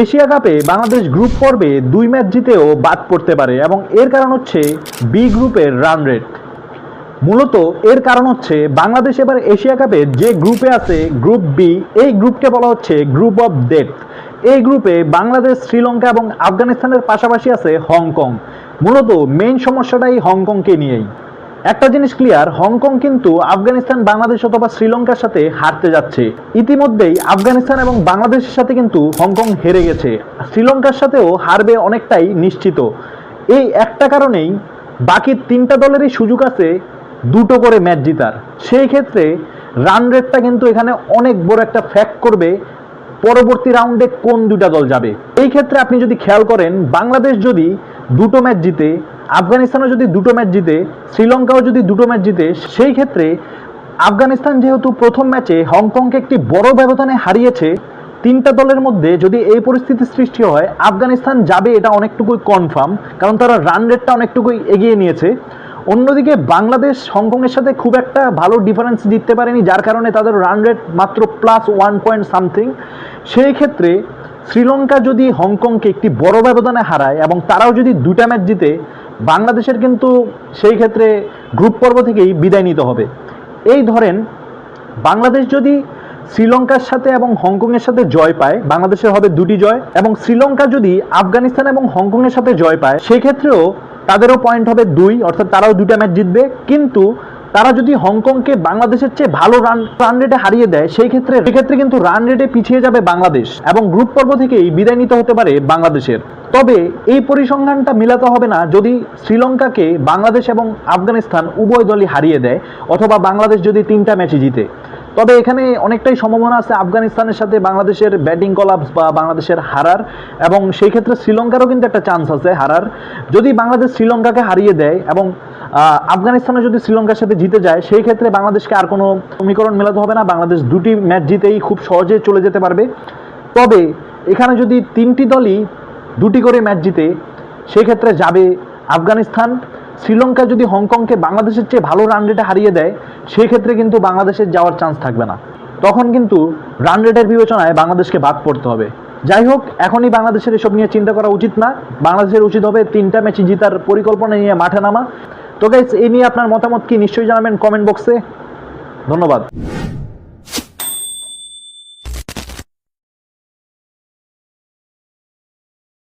Asia কাপে Bangladesh group পর্বে 2 match জিতেও বাদ পড়তে পারে এবং এর কারণ হচ্ছে বি গ্রুপের রান রেট। মূলত এর কারণ হচ্ছে বাংলাদেশ এবার এশিয়া কাপে যে গ্রুপে আছে, গ্রুপ বি, এই গ্রুপকে বলা হচ্ছে গ্রুপ অফ ডেথ। এই গ্রুপে বাংলাদেশ, শ্রীলঙ্কা এবং আফগানিস্তানের পাশাপাশি আছে হংকং। মূলত মেইন সমস্যাটাই হংকংকে নিয়েই। একটা জিনিস ক্লিয়ার, হংকং কিন্তু আফগানিস্তান, বাংলাদেশ অথবা শ্রীলঙ্কার সাথে হারতে যাচ্ছে। ইতিমধ্যেই আফগানিস্তান এবং বাংলাদেশের সাথে কিন্তু হংকং হেরে গেছে, শ্রীলঙ্কার সাথেও হারবে অনেকটাই নিশ্চিত। এই একটা কারণেই বাকি 3টা দলেরই সুযোগ আছে 2টো করে ম্যাচ জিতার। সেই ক্ষেত্রে রান রেটটা কিন্তু এখানে অনেক বড় একটা ফ্যাক্ট করবে পরবর্তী রাউন্ডে কোন 2টা দল যাবে। এই ক্ষেত্রে আপনি যদি খেয়াল করেন, বাংলাদেশ যদি 2টো ম্যাচ জিতে, আফগানিস্তানও যদি 2টো ম্যাচ জিতে, শ্রীলঙ্কাও যদি 2টো ম্যাচ জিতে, সেই ক্ষেত্রে আফগানিস্তান যেহেতু প্রথম ম্যাচে হংকংকে একটি বড় ব্যবধানে হারিয়েছে, 3টা দলের মধ্যে যদি এই পরিস্থিতি সৃষ্টি হয়, আফগানিস্তান যাবে এটা অনেকটুকুই কনফার্ম, কারণ তারা রান রেটটা অনেকটুকুই এগিয়ে নিয়েছে। অন্যদিকে বাংলাদেশ হংকংয়ের সাথে খুব একটা ভালো ডিফারেন্স জিততে পারেনি, যার কারণে তাদের রান রেট মাত্র +1 পয়েন্ট সামথিং। সেই ক্ষেত্রে শ্রীলঙ্কা যদি হংকংকে একটি বড় ব্যবধানে হারায় এবং তারাও যদি 2টা ম্যাচ জিতে, বাংলাদেশের কিন্তু সেই ক্ষেত্রে গ্রুপ পর্ব থেকেই বিদায় নিতে হবে। এই ধরেন বাংলাদেশ যদি শ্রীলঙ্কার সাথে এবং হংকংয়ের সাথে জয় পায়, বাংলাদেশের হবে 2টি জয়, এবং শ্রীলঙ্কা যদি আফগানিস্তান এবং হংকংয়ের সাথে জয় পায়, সেক্ষেত্রেও তাদেরও পয়েন্ট হবে 2, অর্থাৎ তারাও 2টা ম্যাচ জিতবে। কিন্তু তারা যদি হংকংকে বাংলাদেশের চেয়ে ভালো রান রেটে হারিয়ে দেয়, সেই ক্ষেত্রে কিন্তু রান রেটে পিছিয়ে যাবে বাংলাদেশ এবং গ্রুপ পর্ব থেকেই বিদায় নিতে হতে পারে বাংলাদেশের। তবে এই পরিসংখ্যানটা মিলাতে হবে না যদি শ্রীলঙ্কাকে বাংলাদেশ এবং আফগানিস্তান উভয় দলই হারিয়ে দেয়, অথবা বাংলাদেশ যদি 3টা ম্যাচে জিতে। তবে এখানে অনেকটাই সম্ভাবনা আছে আফগানিস্তানের সাথে বাংলাদেশের ব্যাটিং কলাপস বা বাংলাদেশের হারার, এবং সেই ক্ষেত্রে শ্রীলঙ্কারও কিন্তু একটা চান্স আছে হারার। যদি বাংলাদেশ শ্রীলঙ্কাকে হারিয়ে দেয় এবং আফগানিস্তানও যদি শ্রীলঙ্কার সাথে জিতে যায়, সেই ক্ষেত্রে বাংলাদেশকে আর কোনো সমীকরণ মেলাতে হবে না, বাংলাদেশ 2টি ম্যাচ জিতেই খুব সহজে চলে যেতে পারবে। তবে এখানে যদি 3টি দলই 2টি করে ম্যাচ জিতে, সেই ক্ষেত্রে যাবে আফগানিস্তান। শ্রীলঙ্কা যদি হংকংকে বাংলাদেশের চেয়ে ভালো রান রেটে হারিয়ে দেয়, সেই ক্ষেত্রে কিন্তু বাংলাদেশের যাওয়ার চান্স থাকবে না, তখন কিন্তু রান রেটের বিবেচনায় বাংলাদেশকে বাদ পড়তে হবে। যাই হোক, এখনই বাংলাদেশের এসব নিয়ে চিন্তা করা উচিত না, বাংলাদেশের উচিত হবে 3টা ম্যাচই জিতার পরিকল্পনা নিয়ে মাঠে নামা। তো গাইস, এই নিয়ে আপনার মতামত কি নিশ্চয়ই জানাবেন কমেন্ট বক্সে। ধন্যবাদ।